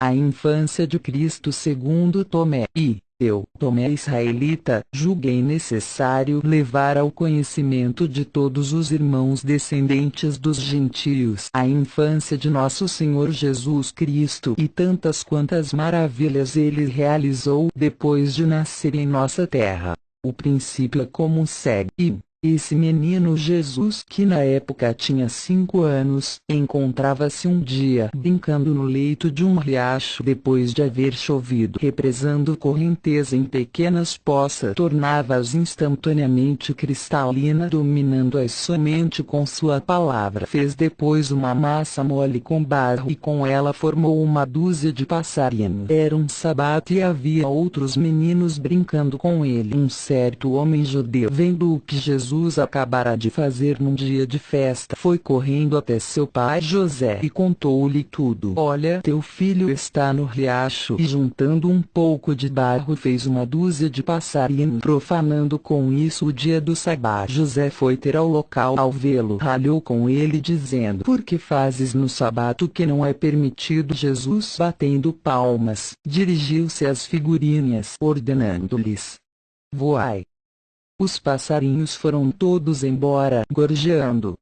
A infância de Cristo segundo Tomé. E eu, Tomé israelita, julguei necessário levar ao conhecimento de todos os irmãos descendentes dos gentios a infância de nosso Senhor Jesus Cristo e tantas quantas maravilhas ele realizou depois de nascer em nossa terra. O princípio é como segue. Esse menino Jesus, que na época tinha 5 anos, encontrava-se um dia brincando no leito de um riacho depois de haver chovido, represando correnteza em pequenas poças, tornava-as instantaneamente cristalinas, dominando-as somente com sua palavra. Fez depois uma massa mole com barro e com ela formou uma dúzia de passarinhos. Era um sábado e havia outros meninos brincando com ele. Um certo homem judeu, vendo o que Jesus acabara de fazer num dia de festa, foi correndo até seu pai José e contou-lhe tudo. Olha, teu filho está no riacho. E juntando um pouco de barro fez uma dúzia de passarinhos, profanando com isso o dia do sábado. José foi ter ao local, ao vê-lo, ralhou com ele dizendo: por que fazes no sábado o que não é permitido? Jesus, batendo palmas, dirigiu-se às figurinhas, ordenando-lhes: voai. Os passarinhos foram todos embora, gorjeando.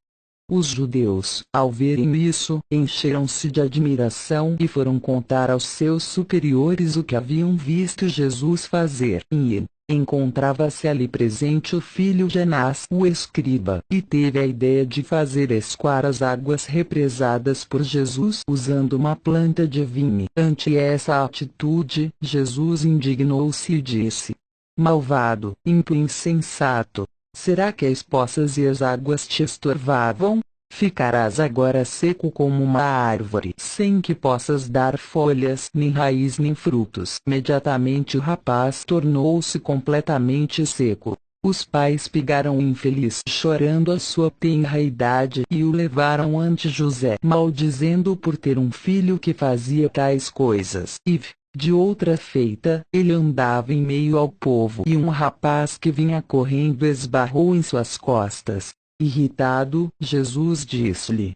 Os judeus, ao verem isso, encheram-se de admiração e foram contar aos seus superiores o que haviam visto Jesus fazer. E encontrava-se ali presente o filho de Anás, o escriba, e teve a ideia de fazer escoar as águas represadas por Jesus usando uma planta de vime. Ante essa atitude, Jesus indignou-se e disse: malvado, ímpio e insensato, será que as poças e as águas te estorvavam? Ficarás agora seco como uma árvore, sem que possas dar folhas, nem raiz nem frutos. Imediatamente o rapaz tornou-se completamente seco. Os pais pegaram o infeliz, chorando a sua tenra idade, e o levaram ante José, maldizendo-o por ter um filho que fazia tais coisas. De outra feita, ele andava em meio ao povo e um rapaz que vinha correndo esbarrou em suas costas. Irritado, Jesus disse-lhe: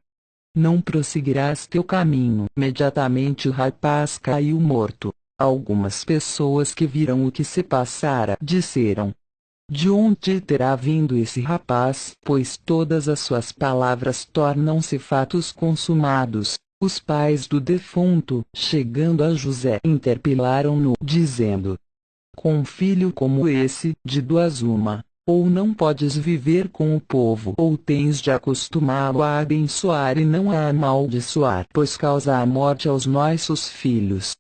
não prosseguirás teu caminho. Imediatamente o rapaz caiu morto. Algumas pessoas que viram o que se passara disseram: de onde terá vindo esse rapaz? Pois todas as suas palavras tornam-se fatos consumados. Os pais do defunto, chegando a José, interpelaram-no, dizendo: com um filho como esse, de duas uma, ou não podes viver com o povo, ou tens de acostumá-lo a abençoar e não a amaldiçoar, pois causa a morte aos nossos filhos.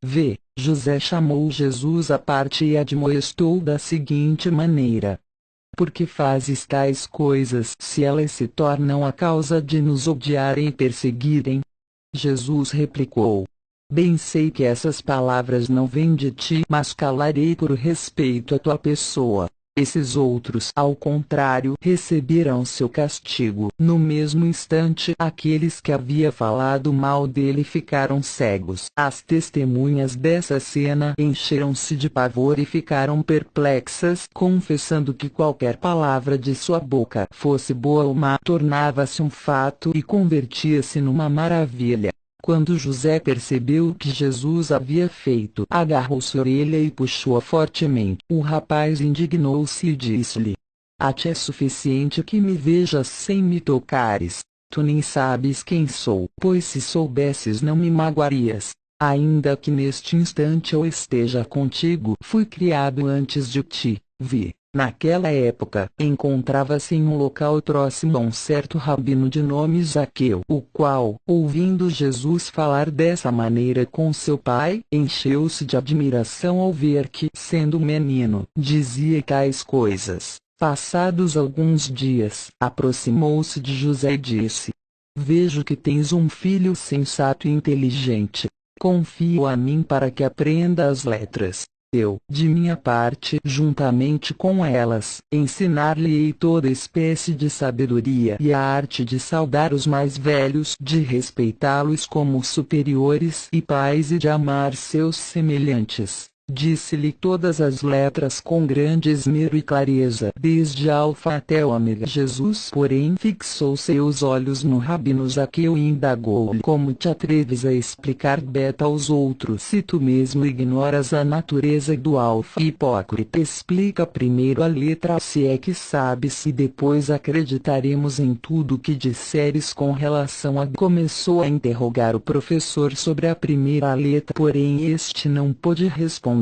José chamou Jesus à parte e admoestou da seguinte maneira: por que fazes tais coisas, se elas se tornam a causa de nos odiarem e perseguirem? Jesus replicou: bem sei que essas palavras não vêm de ti, mas calarei por respeito à tua pessoa. Esses outros, ao contrário, receberão seu castigo. No mesmo instante, aqueles que havia falado mal dele ficaram cegos. As testemunhas dessa cena encheram-se de pavor e ficaram perplexas, confessando que qualquer palavra de sua boca, fosse boa ou má, tornava-se um fato e convertia-se numa maravilha. Quando José percebeu o que Jesus havia feito, agarrou-se a orelha e puxou-a fortemente. O rapaz indignou-se e disse-lhe: a ti é suficiente que me vejas sem me tocares. Tu nem sabes quem sou, pois se soubesses não me magoarias. Ainda que neste instante eu esteja contigo, fui criado antes de ti. Naquela época, encontrava-se em um local próximo a um certo rabino de nome Zaqueu, o qual, ouvindo Jesus falar dessa maneira com seu pai, encheu-se de admiração ao ver que, sendo menino, dizia tais coisas. Passados alguns dias, aproximou-se de José e disse: vejo que tens um filho sensato e inteligente. Confio a mim para que aprenda as letras. Eu, de minha parte, juntamente com elas, ensinar-lhe-ei toda espécie de sabedoria e a arte de saudar os mais velhos, de respeitá-los como superiores e pais e de amar seus semelhantes. Disse-lhe todas as letras com grande esmero e clareza, desde Alfa até Ômega. Jesus, porém, fixou seus olhos no rabino Zaqueu e indagou-lhe: como te atreves a explicar beta aos outros, se tu mesmo ignoras a natureza do Alfa? Hipócrita, explica primeiro a letra A, se é que sabes, e depois acreditaremos em tudo que disseres com relação a... Começou a interrogar o professor sobre a primeira letra, porém este não pôde responder.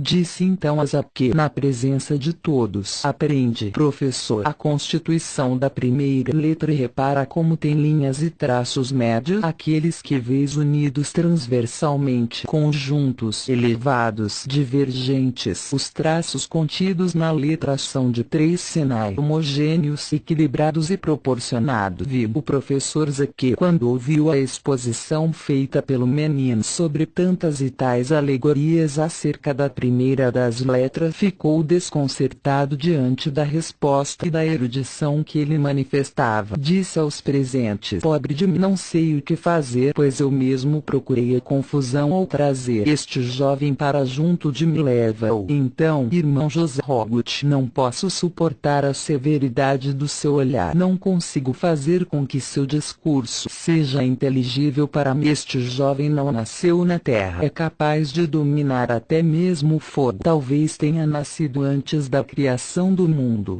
Disse então a Zaqueu, na presença de todos: aprende, professor, a constituição da primeira letra e repara como tem linhas e traços médios, aqueles que vês unidos transversalmente, conjuntos, elevados, divergentes. Os traços contidos na letra são de 3 sinais homogêneos, equilibrados e proporcionados. O professor Zaqueu, quando ouviu a exposição feita pelo menino sobre tantas e tais alegorias acerca da primeira das letras, ficou desconcertado diante da resposta e da erudição que ele manifestava. Disse aos presentes: pobre de mim, não sei o que fazer, pois eu mesmo procurei a confusão ao trazer este jovem para junto de mim. Leva-o. Então, irmão José, rogo-te, não posso suportar a severidade do seu olhar. Não consigo fazer com que seu discurso seja inteligível para mim. Este jovem não nasceu na terra. É capaz de dominar até mesmo o fogo. Talvez tenha nascido antes da criação do mundo.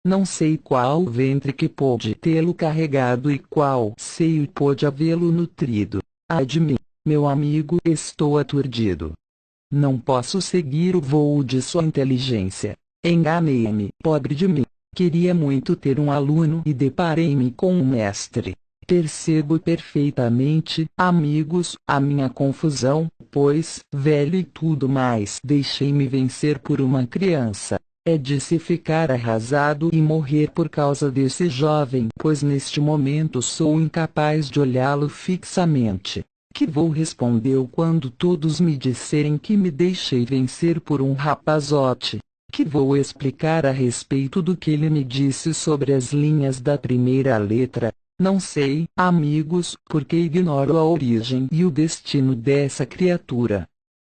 Não sei qual ventre que pôde tê-lo carregado e qual seio pôde havê-lo nutrido. Ai de mim, meu amigo, estou aturdido. Não posso seguir o voo de sua inteligência. Enganei-me, pobre de mim. Queria muito ter um aluno e deparei-me com um mestre. Percebo perfeitamente, amigos, a minha confusão, pois, velho e tudo mais, deixei-me vencer por uma criança. É de se ficar arrasado e morrer por causa desse jovem, pois neste momento sou incapaz de olhá-lo fixamente. Que vou responder quando todos me disserem que me deixei vencer por um rapazote? Que vou explicar a respeito do que ele me disse sobre as linhas da primeira letra? Não sei, amigos, porque ignoro a origem e o destino dessa criatura.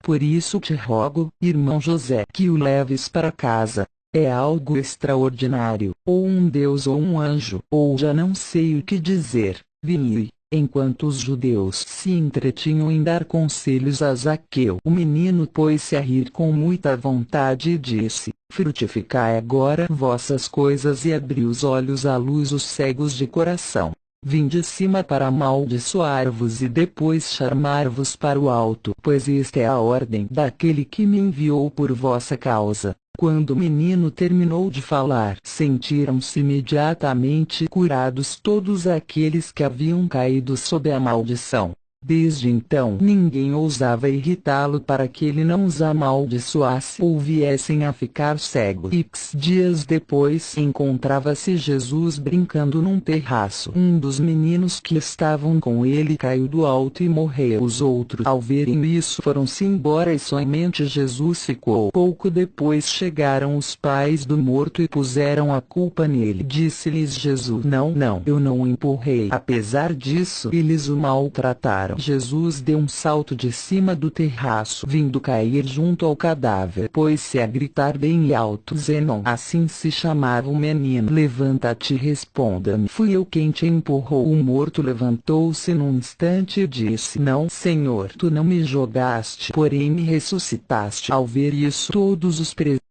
Por isso te rogo, irmão José, que o leves para casa. É algo extraordinário, ou um deus ou um anjo, ou já não sei o que dizer. Vini. Enquanto os judeus se entretinham em dar conselhos a Zaqueu, o menino pôs-se a rir com muita vontade e disse: frutificai agora vossas coisas e abri os olhos à luz os cegos de coração. Vim de cima para amaldiçoar-vos e depois chamar-vos para o alto, pois esta é a ordem daquele que me enviou por vossa causa. Quando o menino terminou de falar, sentiram-se imediatamente curados todos aqueles que haviam caído sob a maldição. Desde então ninguém ousava irritá-lo para que ele não os amaldiçoasse ou viessem a ficar cegos. Dias depois encontrava-se Jesus brincando num terraço. Um dos meninos que estavam com ele caiu do alto e morreu. Os outros, ao verem isso, foram-se embora e somente Jesus ficou. Pouco depois chegaram os pais do morto e puseram a culpa nele. Disse-lhes Jesus: não, eu não o empurrei. Apesar disso, eles o maltrataram. Jesus deu um salto de cima do terraço, vindo cair junto ao cadáver, pôs-se a gritar bem alto: Zenon, assim se chamava o menino, levanta-te e responda-me. Fui eu quem te empurrou. O morto levantou-se num instante e disse: não, Senhor, tu não me jogaste, porém me ressuscitaste. Ao ver isso, todos os presentes